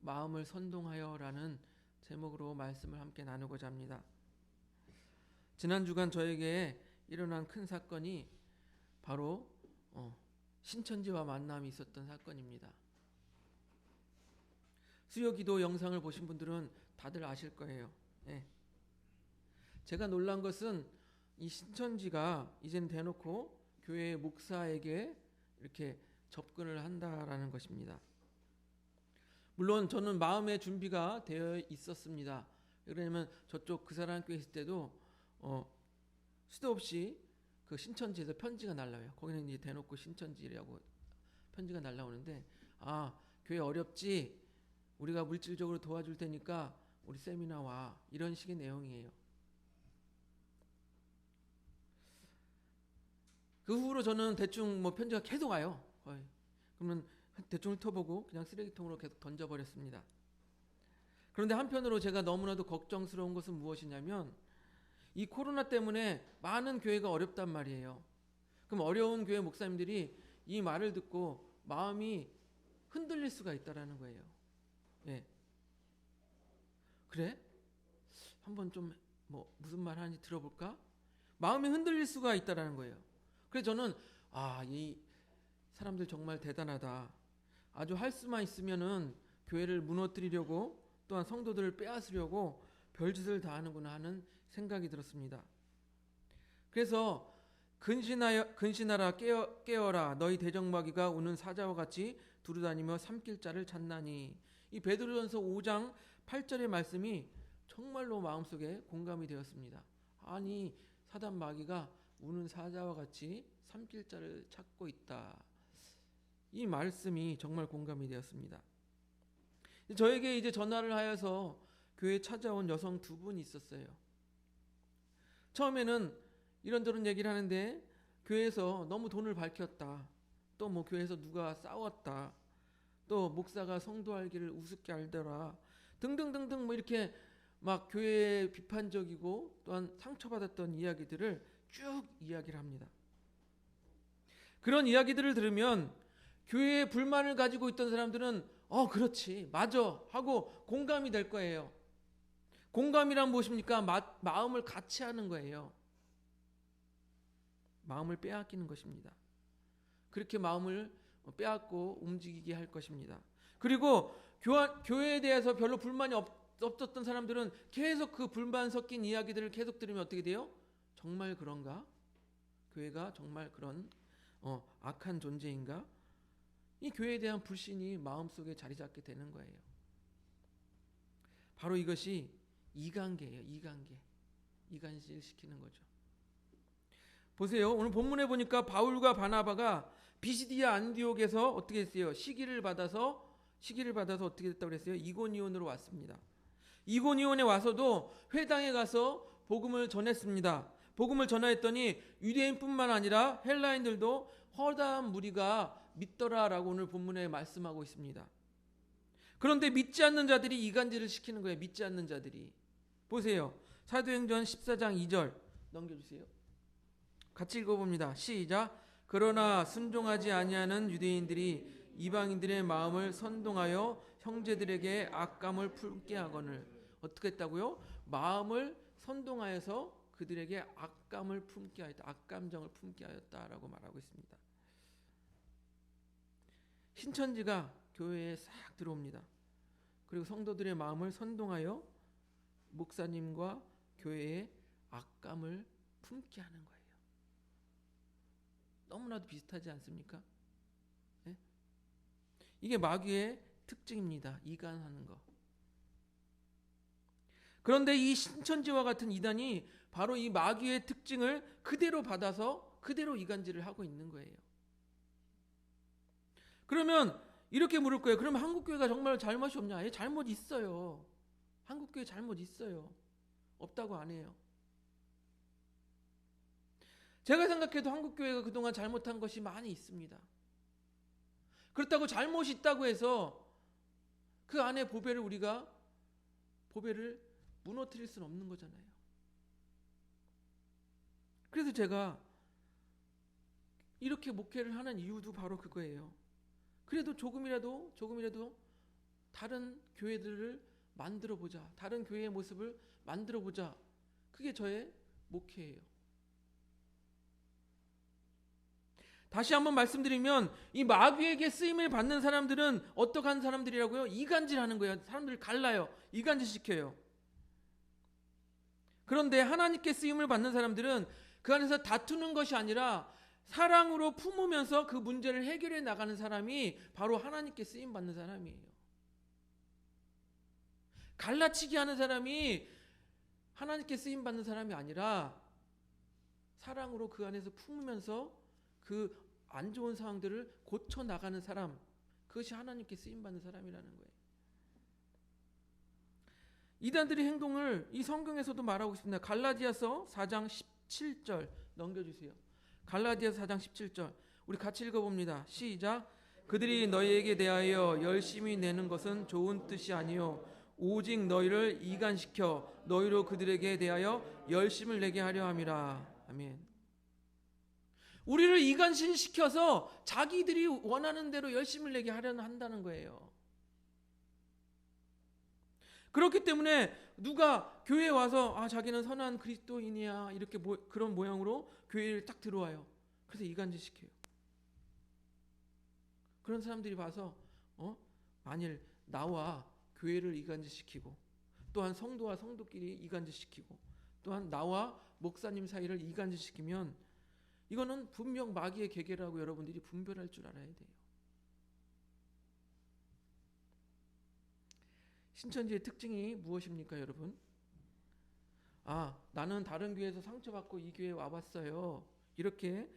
마음을 선동하여라는 제목으로 말씀을 함께 나누고자 합니다. 지난 주간 저에게 일어난 큰 사건이 바로 신천지와 만남이 있었던 사건입니다. 수요 기도 영상을 보신 분들은 다들 아실 거예요. 네. 제가 놀란 것은 이 신천지가 이제는 대놓고 교회 목사에게 이렇게 접근을 한다라는 것입니다. 물론 저는 마음의 준비가 되어 있었습니다. 왜냐하면 저쪽 그 사람 교회 있을 때도 수도 없이 그 신천지에서 편지가 날라와요. 거기는 이제 대놓고 신천지라고 편지가 날라오는데, 교회 어렵지? 우리가 물질적으로 도와줄 테니까 우리 세미나 와, 이런 식의 내용이에요. 그 후로 저는 대충 편지가 계속 와요. 거의. 그러면 대충 훑어보고 그냥 쓰레기통으로 계속 던져버렸습니다. 그런데 한편으로 제가 너무나도 걱정스러운 것은 무엇이냐면, 이 코로나 때문에 많은 교회가 어렵단 말이에요. 그럼 어려운 교회 목사님들이 이 말을 듣고 마음이 흔들릴 수가 있다라는 거예요. 예. 그래? 한번 좀 무슨 말 하는지 들어볼까? 마음이 흔들릴 수가 있다라는 거예요. 그래서 저는 이 사람들 정말 대단하다. 아주 할 수만 있으면은 교회를 무너뜨리려고, 또한 성도들을 빼앗으려고 별짓을 다 하는구나 하는 생각이 들었습니다. 그래서 근신하라 깨어라 너희 대적마귀가 우는 사자와 같이 두루다니며 삼킬 자를 찾나니. 이 베드로전서 5장 8절의 말씀이 정말로 마음속에 공감이 되었습니다. 아니, 사단 마귀가 우는 사자와 같이 삼킬 자를 찾고 있다. 이 말씀이 정말 공감이 되었습니다. 저에게 이제 전화를 하여서 교회에 찾아온 여성 두 분이 있었어요. 처음에는 이런저런 얘기를 하는데, 교회에서 너무 돈을 밝혔다, 또 교회에서 누가 싸웠다, 또 목사가 성도할 길을 우습게 알더라 등등등등 이렇게 막 교회에 비판적이고 또한 상처받았던 이야기들을 쭉 이야기를 합니다. 그런 이야기들을 들으면 교회에 불만을 가지고 있던 사람들은 그렇지, 맞아 하고 공감이 될 거예요. 공감이란 무엇입니까? 마음을 같이 하는 거예요. 마음을 빼앗기는 것입니다. 그렇게 마음을 빼앗고 움직이게 할 것입니다. 그리고 교회에 대해서 별로 불만이 없었던 사람들은 계속 그 불만 섞인 이야기들을 계속 들으면 어떻게 돼요? 정말 그런가? 교회가 정말 그런 악한 존재인가? 이 교회에 대한 불신이 마음속에 자리 잡게 되는 거예요. 바로 이것이 이간계예요. 이간질 시키는 거죠. 보세요. 오늘 본문에 보니까 바울과 바나바가 비시디아 안디옥에서 어떻게 했어요? 시기를 받아서 어떻게 됐다고 그랬어요? 이고니온으로 왔습니다. 이고니온에 와서도 회당에 가서 복음을 전했습니다. 복음을 전하였더니 유대인뿐만 아니라 헬라인들도 허다한 무리가 믿더라라고 오늘 본문에 말씀하고 있습니다. 그런데 믿지 않는 자들이 이간질을 시키는 거예요. 믿지 않는 자들이. 보세요. 사도행전 14장 2절 넘겨주세요. 같이 읽어봅니다. 시작. 그러나 순종하지 아니하는 유대인들이 이방인들의 마음을 선동하여 형제들에게 악감을 품게 하거늘. 어떻게 했다고요? 마음을 선동하여서 그들에게 악감을 품게 하였다. 악감정을 품게 하였다라고 말하고 있습니다. 신천지가 교회에 싹 들어옵니다. 그리고 성도들의 마음을 선동하여 목사님과 교회에 악감을 품게 하는 거예요. 너무나도 비슷하지 않습니까? 네? 이게 마귀의 특징입니다. 이간하는 거. 그런데 이 신천지와 같은 이단이 바로 이 마귀의 특징을 그대로 받아서 그대로 이간질을 하고 있는 거예요. 그러면 이렇게 물을 거예요. 그러면 한국교회가 정말 잘못이 없냐? 잘못 있어요. 한국교회 잘못 있어요. 없다고 안 해요. 제가 생각해도 한국교회가 그동안 잘못한 것이 많이 있습니다. 그렇다고 잘못이 있다고 해서 그 안에 우리가 보배를 무너뜨릴 수는 없는 거잖아요. 그래서 제가 이렇게 목회를 하는 이유도 바로 그거예요. 그래도 조금이라도 다른 교회들을 만들어 보자. 다른 교회의 모습을 만들어 보자. 그게 저의 목회예요. 다시 한번 말씀드리면 이 마귀에게 쓰임을 받는 사람들은 어떠한 사람들이라고요? 이간질하는 거예요. 사람들을 갈라요. 이간질시켜요. 그런데 하나님께 쓰임을 받는 사람들은 그 안에서 다투는 것이 아니라 사랑으로 품으면서 그 문제를 해결해 나가는 사람이 바로 하나님께 쓰임 받는 사람이에요. 갈라치기 하는 사람이 하나님께 쓰임 받는 사람이 아니라 사랑으로 그 안에서 품으면서 그 안 좋은 상황들을 고쳐 나가는 사람, 그것이 하나님께 쓰임 받는 사람이라는 거예요. 이단들의 행동을 이 성경에서도 말하고 있습니다. 갈라디아서 4장 17절 넘겨주세요. 갈라디아서 4장 17절 우리 같이 읽어봅니다. 시작. 그들이 너희에게 대하여 열심히 내는 것은 좋은 뜻이 아니요 오직 너희를 이간시켜 너희로 그들에게 대하여 열심을 내게 하려 함이라. 아멘. 우리를 이간시켜서 자기들이 원하는 대로 열심을 내게 하려 한다는 거예요. 그렇기 때문에 누가 교회에 와서 자기는 선한 그리스도인이야 이렇게 그런 모양으로 교회를 딱 들어와요. 그래서 이간질시켜요. 그런 사람들이 봐서 만일 나와 교회를 이간질시키고 또한 성도와 성도끼리 이간질시키고 또한 나와 목사님 사이를 이간질시키면 이거는 분명 마귀의 계계라고 여러분들이 분별할 줄 알아야 돼요. 신천지의 특징이 무엇입니까, 여러분? 나는 다른 교회에서 상처받고 이 교회에 와봤어요. 이렇게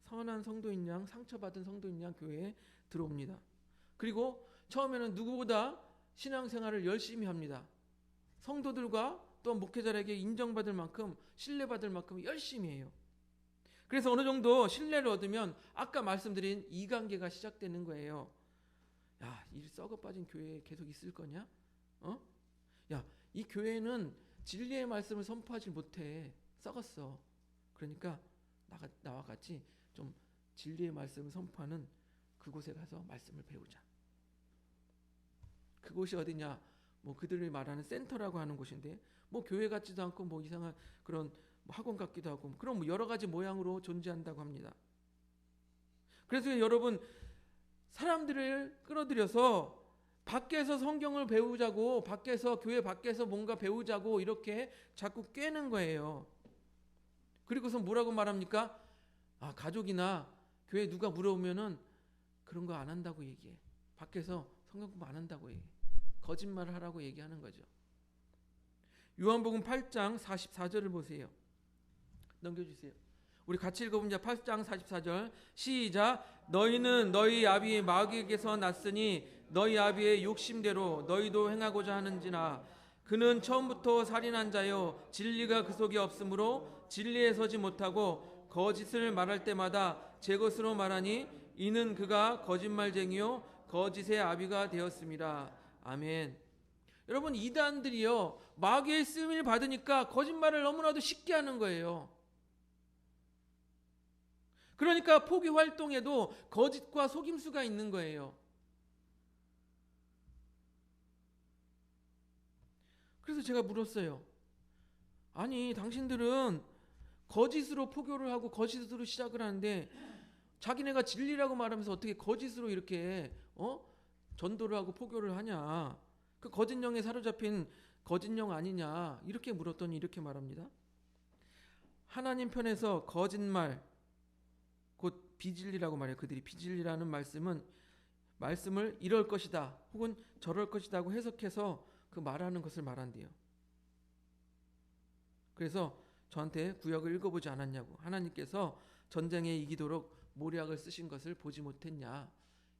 선한 성도인 양, 상처받은 성도인 양 교회에 들어옵니다. 그리고 처음에는 누구보다 신앙생활을 열심히 합니다. 성도들과 또 목회자에게 인정받을 만큼, 신뢰받을 만큼 열심히 해요. 그래서 어느 정도 신뢰를 얻으면 아까 말씀드린 이관계가 시작되는 거예요. 야, 이 썩어 빠진 교회에 계속 있을 거냐? 야, 이 교회는 진리의 말씀을 선포하지 못해. 썩었어. 그러니까 나와 같이 좀 진리의 말씀을 선포하는 그곳에 가서 말씀을 배우자. 그곳이 어디냐? 그들이 말하는 센터라고 하는 곳인데 교회 같지도 않고 이상한 그런 학원 같기도 하고 그런 여러 가지 모양으로 존재한다고 합니다. 그래서 여러분 사람들을 끌어들여서 밖에서 성경을 배우자고 교회 밖에서 뭔가 배우자고 이렇게 자꾸 꿰는 거예요. 그리고서 뭐라고 말합니까? 가족이나 교회 누가 물어보면은 그런 거 안 한다고 얘기해. 밖에서 성경 공부 안 한다고 얘기해. 거짓말을 하라고 얘기하는 거죠. 요한복음 8장 44절을 보세요. 넘겨주세요. 우리 같이 읽어봅니다. 8장 44절 시작. 너희는 너희 아비 마귀에게서 났으니 너희 아비의 욕심대로 너희도 행하고자 하는지나 그는 처음부터 살인한 자요 진리가 그 속에 없으므로 진리에 서지 못하고 거짓을 말할 때마다 제 것으로 말하니 이는 그가 거짓말쟁이요 거짓의 아비가 되었습니다. 아멘. 여러분 이단들이요 마귀의 쓰임을 받으니까 거짓말을 너무나도 쉽게 하는 거예요. 그러니까 포기 활동에도 거짓과 속임수가 있는 거예요. 그래서 제가 물었어요. 아니 당신들은 거짓으로 포교를 하고 거짓으로 시작을 하는데 자기네가 진리라고 말하면서 어떻게 거짓으로 이렇게 전도를 하고 포교를 하냐. 그 거짓령에 사로잡힌 거짓령 아니냐 이렇게 물었더니 이렇게 말합니다. 하나님 편에서 거짓말 곧 비진리라고 말해요. 그들이 비진리라는 말씀을 이럴 것이다 혹은 저럴 것이다 고 해석해서 그 말하는 것을 말한대요. 그래서 저한테 구약을 읽어보지 않았냐고 하나님께서 전쟁에 이기도록 모략을 쓰신 것을 보지 못했냐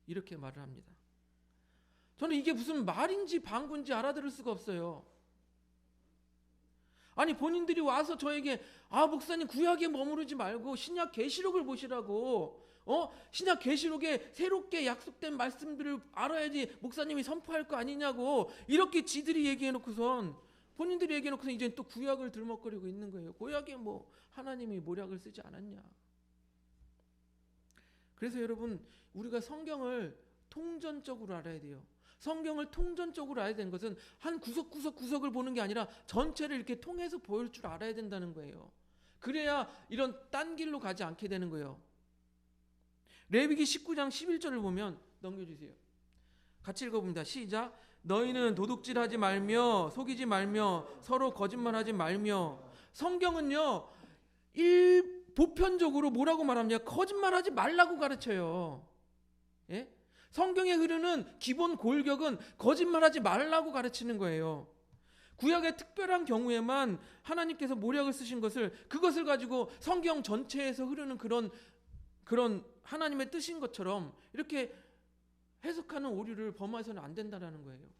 이렇게 말을 합니다. 저는 이게 무슨 말인지 방구인지 알아들을 수가 없어요. 아니 본인들이 와서 저에게 목사님 구약에 머무르지 말고 신약 계시록을 보시라고 신약 계시록에 새롭게 약속된 말씀들을 알아야지 목사님이 선포할 거 아니냐고 이렇게 지들이 얘기해놓고선 본인들이 얘기해놓고선 이제 또 구약을 들먹거리고 있는 거예요. 구약에 하나님이 모략을 쓰지 않았냐. 그래서 여러분, 우리가 성경을 통전적으로 알아야 돼요. 성경을 통전적으로 알아야 되는 것은 한 구석구석을 보는 게 아니라 전체를 이렇게 통해서 보일 줄 알아야 된다는 거예요. 그래야 이런 딴 길로 가지 않게 되는 거예요. 레위기 19장 11절을 보면, 넘겨주세요. 같이 읽어봅니다. 시작. 너희는 도둑질하지 말며 속이지 말며 서로 거짓말하지 말며. 성경은요, 보편적으로 뭐라고 말합니까? 거짓말하지 말라고 가르쳐요. 예? 성경에 흐르는 기본 골격은 거짓말하지 말라고 가르치는 거예요. 구약의 특별한 경우에만 하나님께서 모략을 쓰신 그것을 가지고 성경 전체에서 흐르는 그런 하나님의 뜻인 것처럼 이렇게 해석하는 오류를 범해서는 안 된다는 거예요.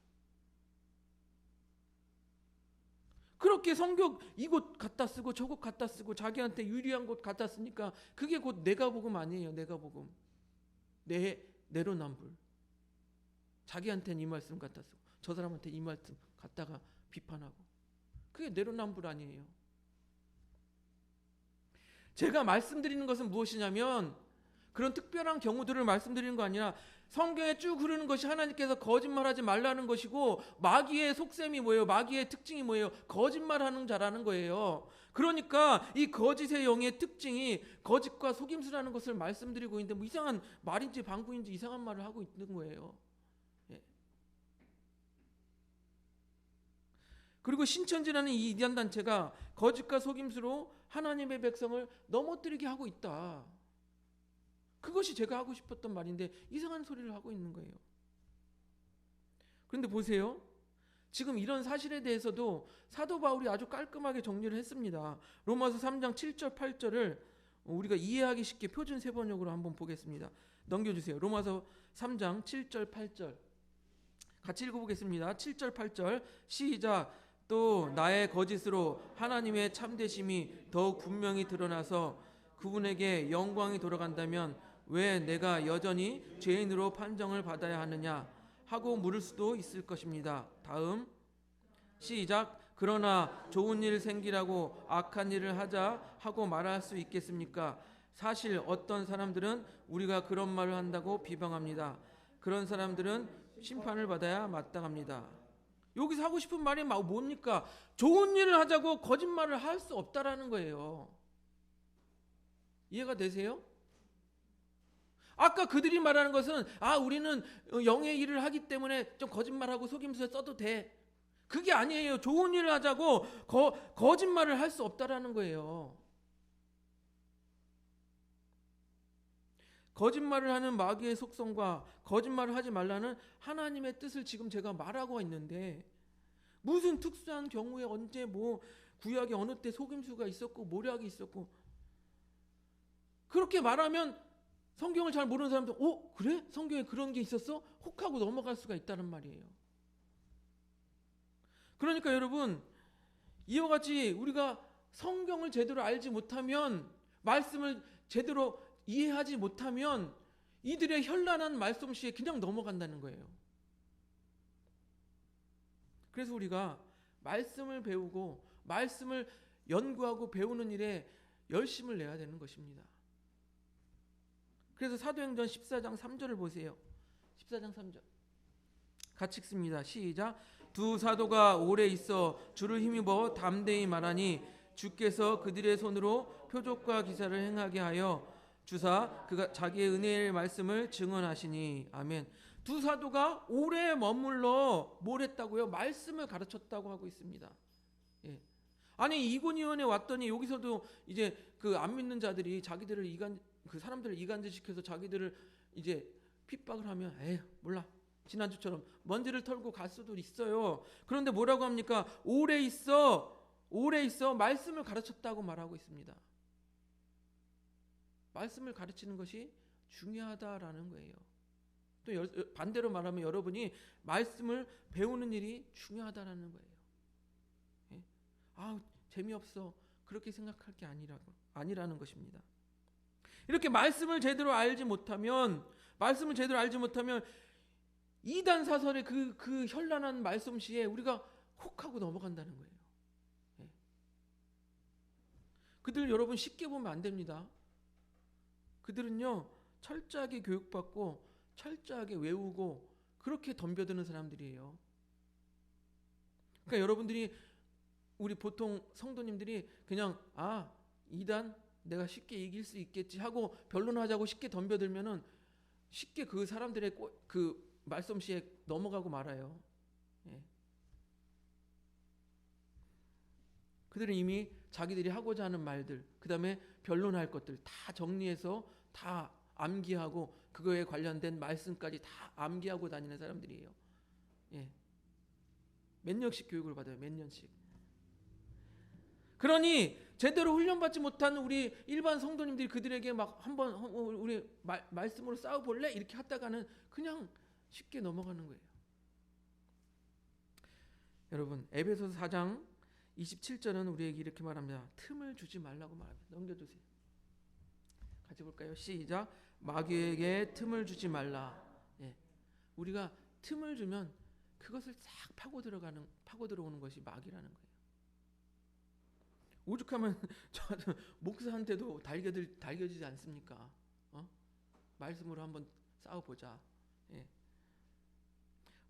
그렇게 성경 이곳 갖다 쓰고 저곳 갖다 쓰고 자기한테 유리한 곳 갖다 쓰니까 그게 곧 내가복음 아니에요. 내가복음. 내로남불. 자기한테는 이 말씀 갖다 쓰고 저 사람한테 이 말씀 갖다가 비판하고. 그게 내로남불 아니에요. 제가 말씀드리는 것은 무엇이냐면, 그런 특별한 경우들을 말씀드리는 거 아니라 성경에 쭉 흐르는 것이 하나님께서 거짓말하지 말라는 것이고, 마귀의 속셈이 뭐예요? 마귀의 특징이 뭐예요? 거짓말하는 자라는 거예요. 그러니까 이 거짓의 영의 특징이 거짓과 속임수라는 것을 말씀드리고 있는데, 뭐 이상한 말인지 방구인지 이상한 말을 하고 있는 거예요. 예. 그리고 신천지라는 이 이단 단체가 거짓과 속임수로 하나님의 백성을 넘어뜨리게 하고 있다. 그것이 제가 하고 싶었던 말인데 이상한 소리를 하고 있는 거예요. 그런데 보세요. 지금 이런 사실에 대해서도 사도 바울이 아주 깔끔하게 정리를 했습니다. 로마서 3장 7절 8절을 우리가 이해하기 쉽게 표준 세번역으로 한번 보겠습니다. 넘겨주세요. 로마서 3장 7절 8절 같이 읽어보겠습니다. 7절 8절 시작. 또 나의 거짓으로 하나님의 참되심이 더욱 분명히 드러나서 그분에게 영광이 돌아간다면 왜 내가 여전히 죄인으로 판정을 받아야 하느냐 하고 물을 수도 있을 것입니다. 다음 시작. 그러나 좋은 일 생기라고 악한 일을 하자 하고 말할 수 있겠습니까? 사실 어떤 사람들은 우리가 그런 말을 한다고 비방합니다. 그런 사람들은 심판을 받아야 마땅합니다. 여기서 하고 싶은 말이 뭡니까? 좋은 일을 하자고 거짓말을 할 수 없다라는 거예요. 이해가 되세요? 아까 그들이 말하는 것은 우리는 영의 일을 하기 때문에 좀 거짓말하고 속임수에 써도 돼. 그게 아니에요. 좋은 일을 하자고 거짓말을 할 수 없다라는 거예요. 거짓말을 하는 마귀의 속성과 거짓말을 하지 말라는 하나님의 뜻을 지금 제가 말하고 있는데, 무슨 특수한 경우에 언제 구약에 어느 때 속임수가 있었고 모략이 있었고, 그렇게 말하면 성경을 잘 모르는 사람들 그래? 성경에 그런 게 있었어? 혹하고 넘어갈 수가 있다는 말이에요. 그러니까 여러분, 이와 같이 우리가 성경을 제대로 알지 못하면, 말씀을 제대로 이해하지 못하면 이들의 현란한 말솜씨에 그냥 넘어간다는 거예요. 그래서 우리가 말씀을 배우고 말씀을 연구하고 배우는 일에 열심을 내야 되는 것입니다. 그래서 사도행전 14장 3절을 보세요. 14장 3절 같이 읽습니다. 시작. 두 사도가 오래 있어 주를 힘입어 담대히 말하니 주께서 그들의 손으로 표적과 기사를 행하게 하여 주사 그가 자기의 은혜의 말씀을 증언하시니. 아멘. 두 사도가 오래 머물러 뭘 했다고요? 말씀을 가르쳤다고 하고 있습니다. 예. 아니 이고니온에 왔더니 여기서도 이제 그 안 믿는 자들이 자기들을 그 사람들을 이간질시켜서 자기들을 이제 핍박을 하면 몰라, 지난주처럼 먼지를 털고 갈 수도 있어요. 그런데 뭐라고 합니까? 오래 있어 말씀을 가르쳤다고 말하고 있습니다. 말씀을 가르치는 것이 중요하다라는 거예요. 또 반대로 말하면 여러분이 말씀을 배우는 일이 중요하다라는 거예요. 예? 재미없어, 그렇게 생각할 게 아니라는 것입니다. 이렇게 말씀을 제대로 알지 못하면 이단 사설의 그 현란한 말솜씨에 우리가 혹하고 넘어간다는 거예요. 예. 그들 여러분 쉽게 보면 안 됩니다. 그들은요 철저하게 교육받고 철저하게 외우고 그렇게 덤벼드는 사람들이에요. 그러니까 여러분들이 우리 보통 성도님들이 그냥 이단 내가 쉽게 이길 수 있겠지 하고 변론하자고 쉽게 덤벼들면은 쉽게 그 사람들의 그 말씀시에 넘어가고 말아요. 예. 그들은 이미 자기들이 하고자 하는 말들, 그 다음에 변론할 것들 다 정리해서 다 암기하고 그거에 관련된 말씀까지 다 암기하고 다니는 사람들이에요. 예. 몇 년씩 교육을 받아요. 몇 년씩. 그러니 제대로 훈련받지 못한 우리 일반 성도님들이 그들에게 막 한번 우리 말씀으로 싸워볼래? 이렇게 하다가는 그냥 쉽게 넘어가는 거예요. 여러분 에베소서 4장 27절은 우리에게 이렇게 말합니다. 틈을 주지 말라고 말합니다. 넘겨주세요. 같이 볼까요? 시작. 마귀에게 틈을 주지 말라. 예. 우리가 틈을 주면 그것을 싹 파고 들어오는 것이 마귀라는 거예요. 오죽하면 목사한테도 달겨지지 않습니까? 말씀으로 한번 싸워보자. 예.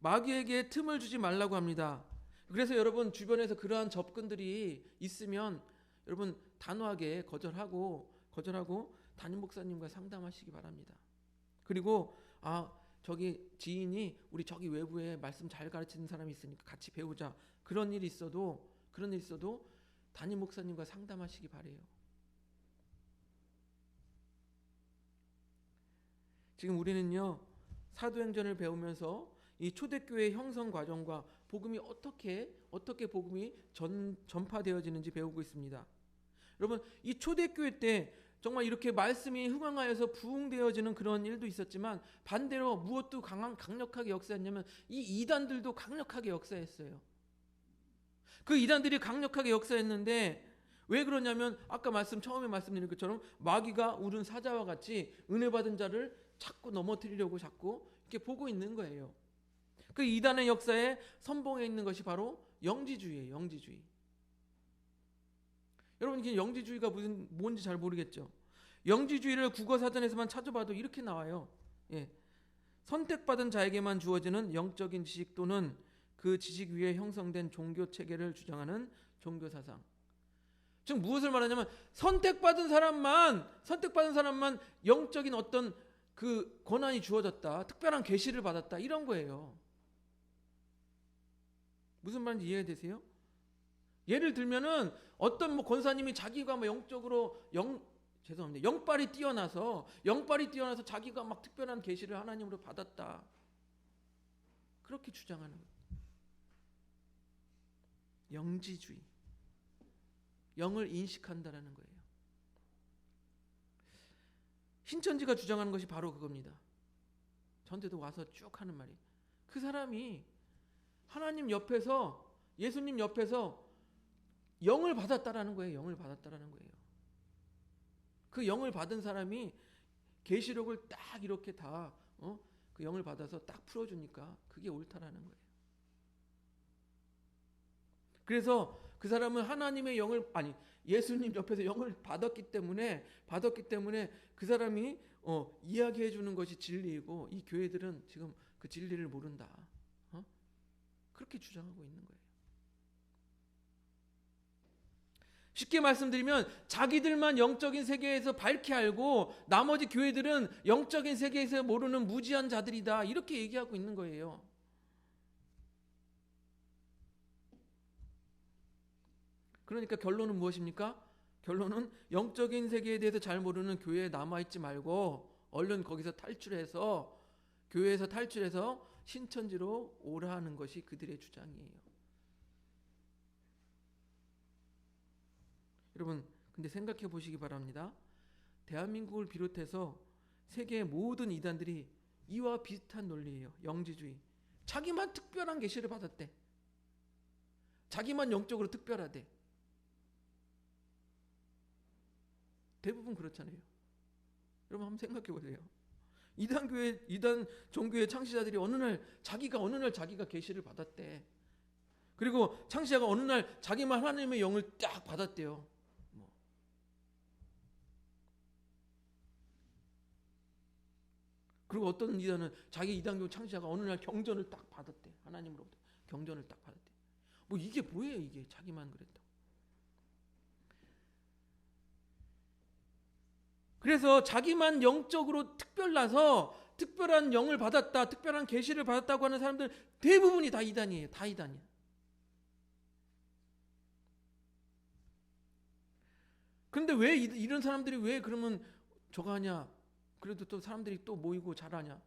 마귀에게 틈을 주지 말라고 합니다. 그래서 여러분 주변에서 그러한 접근들이 있으면 여러분 단호하게 거절하고 담임 목사님과 상담하시기 바랍니다. 그리고 저기 지인이 우리 저기 외부에 말씀 잘 가르치는 사람이 있으니까 같이 배우자. 그런 일이 있어도 담임 목사님과 상담하시기 바래요. 지금 우리는요 사도행전을 배우면서 이 초대교회 형성 과정과 복음이 어떻게 복음이 전파되어지는지 배우고 있습니다. 여러분 이 초대교회 때 정말 이렇게 말씀이 흥황하여서 부흥되어지는 그런 일도 있었지만 반대로 무엇도 강력하게 역사했냐면 이 이단들도 강력하게 역사했어요. 그 이단들이 강력하게 역사했는데 왜 그러냐면 아까 처음에 말씀드린 것처럼 마귀가 울은 사자와 같이 은혜 받은 자를 자꾸 넘어뜨리려고 자꾸 이렇게 보고 있는 거예요. 그 이단의 역사에 선봉에 있는 것이 바로 영지주의예요. 영지주의. 여러분 이게 영지주의가 뭔지 잘 모르겠죠. 영지주의를 국어사전에서만 찾아봐도 이렇게 나와요. 예. 선택받은 자에게만 주어지는 영적인 지식 또는 그 지식 위에 형성된 종교 체계를 주장하는 종교 사상. 즉 무엇을 말하냐면 선택받은 사람만 영적인 어떤 그 권한이 주어졌다. 특별한 계시를 받았다. 이런 거예요. 무슨 말인지 이해되세요? 예를 들면은 어떤 권사님이 자기가 영적으로 영빨이 뛰어나서 자기가 막 특별한 계시를 하나님으로 받았다. 그렇게 주장하는 거예요. 영지주의. 영을 인식한다라는 거예요. 신천지가 주장하는 것이 바로 그겁니다. 전때도 와서 쭉 하는 말이. 그 사람이 하나님 옆에서 예수님 옆에서 영을 받았다라는 거예요. 영을 받았다라는 거예요. 그 영을 받은 사람이 계시록을 딱 이렇게 다 그 영을 받아서 딱 풀어주니까 그게 옳다라는 거예요. 그래서 그 사람은 하나님의 예수님 옆에서 영을 받았기 때문에 그 사람이 이야기해 주는 것이 진리이고 이 교회들은 지금 그 진리를 모른다. 그렇게 주장하고 있는 거예요. 쉽게 말씀드리면 자기들만 영적인 세계에서 밝게 알고 나머지 교회들은 영적인 세계에서 모르는 무지한 자들이다. 이렇게 얘기하고 있는 거예요. 그러니까 결론은 무엇입니까? 결론은 영적인 세계에 대해서 잘 모르는 교회에 남아있지 말고 얼른 거기서 탈출해서 교회에서 탈출해서 신천지로 오라 하는 것이 그들의 주장이에요. 여러분 근데 생각해 보시기 바랍니다. 대한민국을 비롯해서 세계의 모든 이단들이 이와 비슷한 논리예요. 영지주의. 자기만 특별한 계시를 받았대. 자기만 영적으로 특별하대. 대부분 그렇잖아요. 여러분 한번 생각해 보세요. 이단 종교의 창시자들이 어느 날 자기가 계시를 받았대. 그리고 창시자가 어느 날 자기만 하나님의 영을 딱 받았대요. 그리고 어떤 이단은 자기 이단교 창시자가 어느 날 경전을 딱 받았대. 하나님으로부터 경전을 딱 받았대. 뭐 이게 뭐예요 이게. 자기만 그랬다. 그래서 자기만 영적으로 특별나서 특별한 영을 받았다, 특별한 계시를 받았다고 하는 사람들 대부분이 다 이단이에요. 다 이단이야. 그런데 왜 이런 사람들이 왜 그러면 저거 하냐? 그래도 또 사람들이 또 모이고 잘하냐?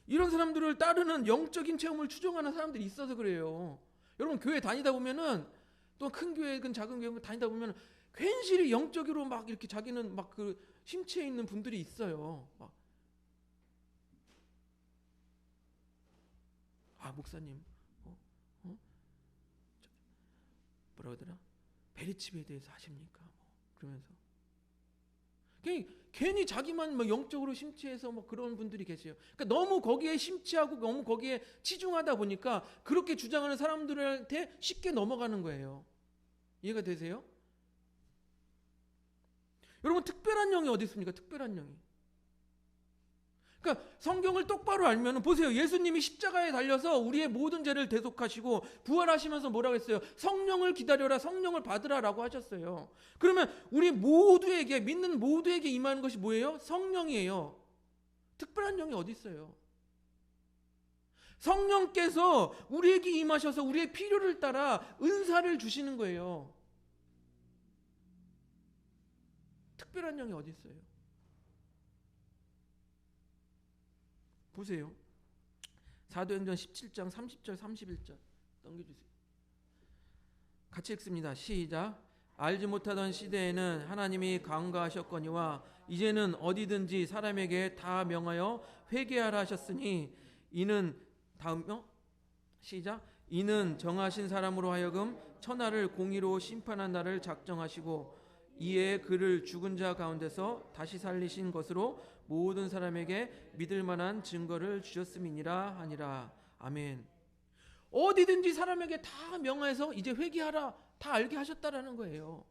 이런 사람들을 따르는 영적인 체험을 추종하는 사람들이 있어서 그래요. 여러분 교회 다니다 보면은 또 큰 교회든 작은 교회 다니다 보면 괜시리 영적으로 막 이렇게 자기는 막 그 심취해 있는 분들이 있어요. 막 목사님, 뭐라 그러더라? 베리칩에 대해서 아십니까? 그러면서 괜히 자기만 뭐 영적으로 심취해서 뭐 그런 분들이 계세요. 그러니까 너무 거기에 심취하고 너무 거기에 치중하다 보니까 그렇게 주장하는 사람들한테 쉽게 넘어가는 거예요. 이해가 되세요? 여러분 특별한 영이 어디 있습니까? 특별한 영이. 그러니까 성경을 똑바로 알면 보세요. 예수님이 십자가에 달려서 우리의 모든 죄를 대속하시고 부활하시면서 뭐라고 했어요? 성령을 기다려라, 성령을 받으라라고 하셨어요. 그러면 우리 모두에게, 믿는 모두에게 임하는 것이 뭐예요? 성령이에요. 특별한 영이 어디 있어요? 성령께서 우리에게 임하셔서 우리의 필요를 따라 은사를 주시는 거예요. 특별한 영이 어디 있어요? 보세요. 사도행전 17장 30절 31절 넘겨주세요. 같이 읽습니다. 시작. 알지 못하던 시대에는 하나님이 강구하셨거니와 이제는 어디든지 사람에게 다 명하여 회개하라 하셨으니 이는 시작. 이는 정하신 사람으로 하여금 천하를 공의로 심판한 날을 작정하시고 이에 그를 죽은 자 가운데서 다시 살리신 것으로 모든 사람에게 믿을 만한 증거를 주셨음이니라 하니라. 아멘. 어디든지 사람에게 다 명하여서 이제 회개하라 다 알게 하셨다라는 거예요.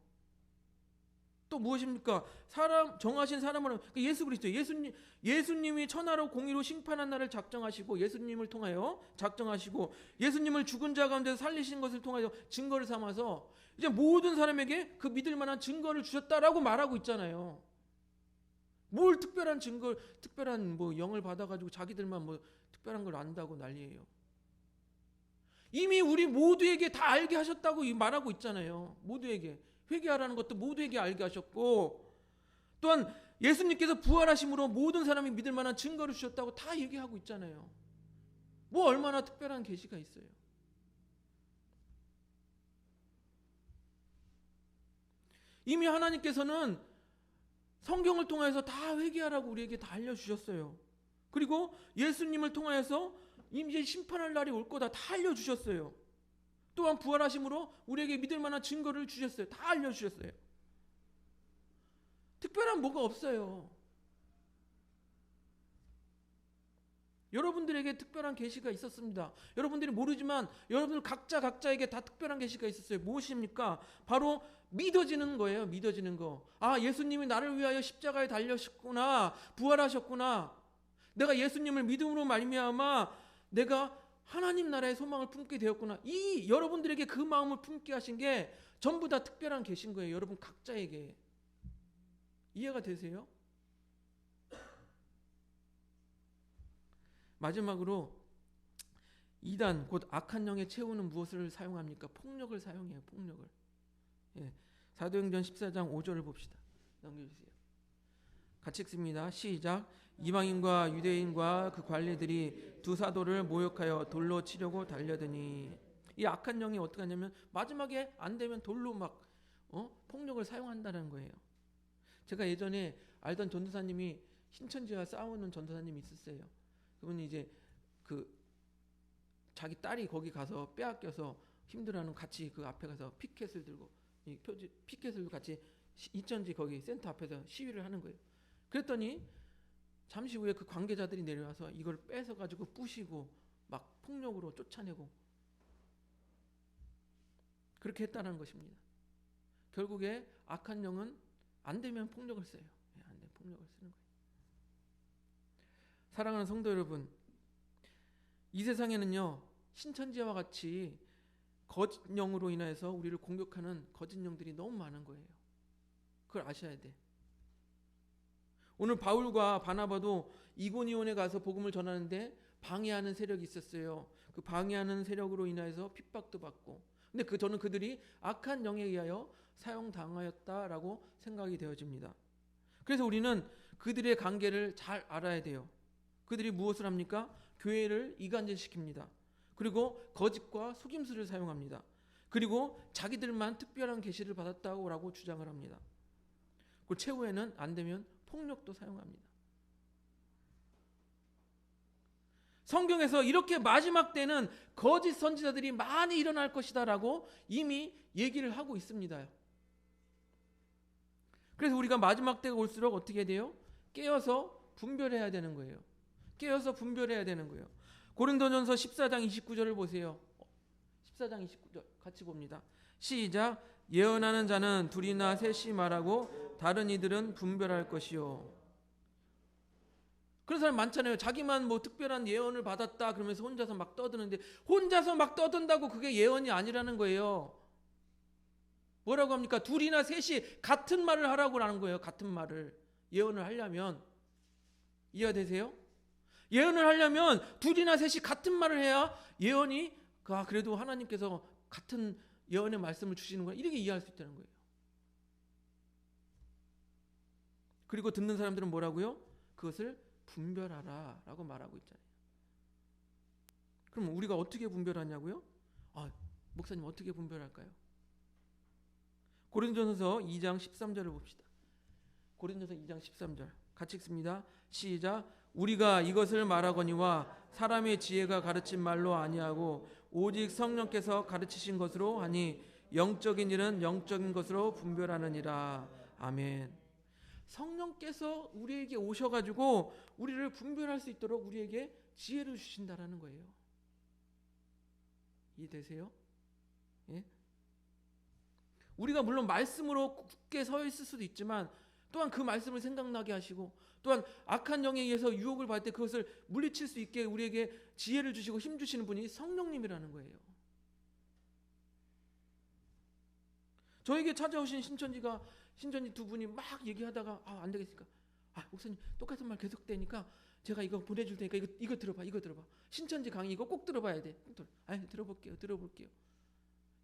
또 무엇입니까? 정하신 사람으로 예수 그리스도 예수님이 천하로 공의로 심판한 날을 작정하시고 예수님을 통하여 작정하시고 예수님을 죽은 자 가운데서 살리신 것을 통하여 증거를 삼아서 이제 모든 사람에게 그 믿을 만한 증거를 주셨다라고 말하고 있잖아요. 뭘 특별한 증거, 특별한 뭐 영을 받아가지고 자기들만 뭐 특별한 걸 안다고 난리예요. 이미 우리 모두에게 다 알게 하셨다고 말하고 있잖아요. 모두에게 회개하라는 것도 모두에게 알게 하셨고 또한 예수님께서 부활하심으로 모든 사람이 믿을 만한 증거를 주셨다고 다 얘기하고 있잖아요. 뭐 얼마나 특별한 계시가 있어요. 이미 하나님께서는 성경을 통해서 다 회개하라고 우리에게 다 알려주셨어요. 그리고 예수님을 통해서 이제 심판할 날이 올 거다 다 알려주셨어요. 또한 부활하심으로 우리에게 믿을 만한 증거를 주셨어요. 다 알려주셨어요. 특별한 뭐가 없어요. 여러분들에게 특별한 계시가 있었습니다. 여러분들이 모르지만 여러분들 각자에게 다 특별한 계시가 있었어요. 무엇입니까? 바로 믿어지는 거예요. 믿어지는 거. 예수님이 나를 위하여 십자가에 달려셨구나. 부활하셨구나. 내가 예수님을 믿음으로 말미암아 내가 하나님 나라의 소망을 품게 되었구나. 이 여러분들에게 그 마음을 품게 하신 게 전부 다 특별한 계신 거예요. 여러분 각자에게. 이해가 되세요? 마지막으로 이단 곧 악한 영의 채우는 무엇을 사용합니까? 폭력을 사용해요. 폭력을. 사도행전 14장 5절을 봅시다. 넘겨주세요. 같이 읽습니다. 시작. 이방인과 유대인과 그 관리들이 두 사도를 모욕하여 돌로 치려고 달려드니 이 악한 영이 어떻게 하냐면 마지막에 안 되면 돌로 막 폭력을 사용한다는 거예요. 제가 예전에 알던 전도사님이 신천지와 싸우는 전도사님이 있었어요. 그분이 이제 그 자기 딸이 거기 가서 빼앗겨서 힘들어하는 같이 그 앞에 가서 피켓을 들고 피켓을 같이 이천지 거기 센터 앞에서 시위를 하는 거예요. 그랬더니 잠시 후에 그 관계자들이 내려와서 이걸 뺏어 가지고 부시고 막 폭력으로 쫓아내고 그렇게 했다는 것입니다. 결국에 악한 영은 안 되면 폭력을 써요. 안 되면 폭력을 쓰는 거예요. 사랑하는 성도 여러분, 이 세상에는요 신천지와 같이 거짓 영으로 인해서 우리를 공격하는 거짓 영들이 너무 많은 거예요. 그걸 아셔야 돼. 오늘 바울과 바나바도 이고니온에 가서 복음을 전하는데 방해하는 세력이 있었어요. 그 방해하는 세력으로 인해서 핍박도 받고, 근데 저는 그들이 악한 영에 의하여 사용당하였다라고 생각이 되어집니다. 그래서 우리는 그들의 관계를 잘 알아야 돼요. 그들이 무엇을 합니까? 교회를 이간질시킵니다. 그리고 거짓과 속임수를 사용합니다. 그리고 자기들만 특별한 계시를 받았다고 주장을 합니다. 그리고 최후에는 안 되면 폭력도 사용합니다. 성경에서 이렇게 마지막 때는 거짓 선지자들이 많이 일어날 것이다라고 이미 얘기를 하고 있습니다. 그래서 우리가 마지막 때가 올수록 어떻게 돼요? 깨어서 분별해야 되는 거예요. 깨어서 분별해야 되는 거예요. 고린도전서 14장 29절을 보세요. 14장 29절 같이 봅니다. 시작. 예언하는 자는 둘이나 셋이 말하고 다른 이들은 분별할 것이요. 그런 사람 많잖아요. 자기만 뭐 특별한 예언을 받았다 그러면서 혼자서 막 떠드는데, 혼자서 막 떠든다고 그게 예언이 아니라는 거예요. 뭐라고 합니까? 둘이나 셋이 같은 말을 하라고 하는 거예요. 같은 말을. 예언을 하려면. 이해가 되세요? 예언을 하려면 둘이나 셋이 같은 말을 해야 예언이 그래도 하나님께서 같은 예언의 말씀을 주시는 거야, 이렇게 이해할 수 있다는 거예요. 그리고 듣는 사람들은 뭐라고요? 그것을 분별하라 라고 말하고 있잖아요. 그럼 우리가 어떻게 분별하냐고요? 목사님 어떻게 분별할까요? 고린도전서 2장 13절을 봅시다. 고린도전서 2장 13절 같이 읽습니다. 시작. 우리가 이것을 말하거니와 사람의 지혜가 가르친 말로 아니하고 오직 성령께서 가르치신 것으로 하니 영적인 일은 영적인 것으로 분별하느니라. 아멘. 성령께서 우리에게 오셔가지고 우리를 분별할 수 있도록 우리에게 지혜를 주신다라는 거예요. 이해되세요? 예? 우리가 물론 말씀으로 굳게 서 있을 수도 있지만 또한 그 말씀을 생각나게 하시고, 또한 악한 영에 의해서 유혹을 받을 때 그것을 물리칠 수 있게 우리에게 지혜를 주시고 힘 주시는 분이 성령님이라는 거예요. 저에게 찾아오신 신천지 두 분이 막 얘기하다가 안 되겠으니까 목사님 똑같은 말 계속 되니까 제가 이거 보내줄 테니까 이거 들어봐. 신천지 강의 이거 꼭 들어봐야 돼. 들어볼게요.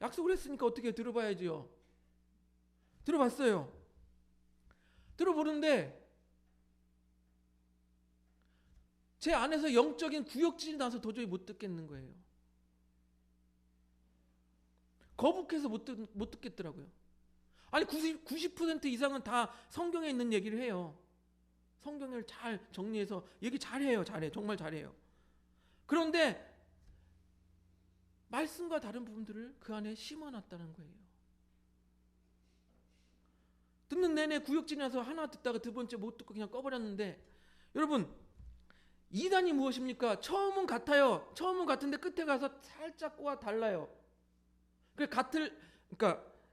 약속을 했으니까 어떻게 들어봐야지요. 들어봤어요. 들어보는데 제 안에서 영적인 구역질이 나서 도저히 못 듣겠는 거예요. 거북해서 못 듣겠더라고요. 아니 90% 이상은 다 성경에 있는 얘기를 해요. 성경을 잘 정리해서 얘기 잘해요. 정말 잘해요. 그런데 말씀과 다른 부분들을 그 안에 심어놨다는 거예요. 듣는 내내 구역질이 나서 하나 듣다가 두 번째 못 듣고 그냥 꺼버렸는데, 여러분 이단이 무엇입니까? 처음은 같아요. 처음은 같은데 끝에 가서 살짝과 달라요. 그러니까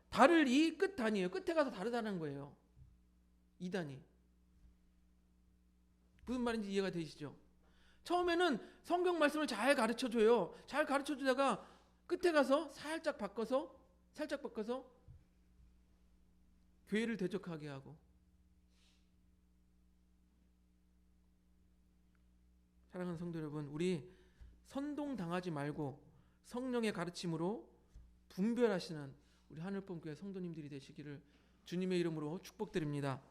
다를 이 끝 단이에요. 끝에 가서 다르다는 거예요. 이단이. 무슨 말인지 이해가 되시죠? 처음에는 성경 말씀을 잘 가르쳐줘요. 잘 가르쳐주다가 끝에 가서 살짝 바꿔서 교회를 대적하게 하고. 사랑하는 성도 여러분, 우리 선동당하지 말고 성령의 가르침으로 분별하시는 우리 하늘봄교회 성도님들이 되시기를 주님의 이름으로 축복드립니다.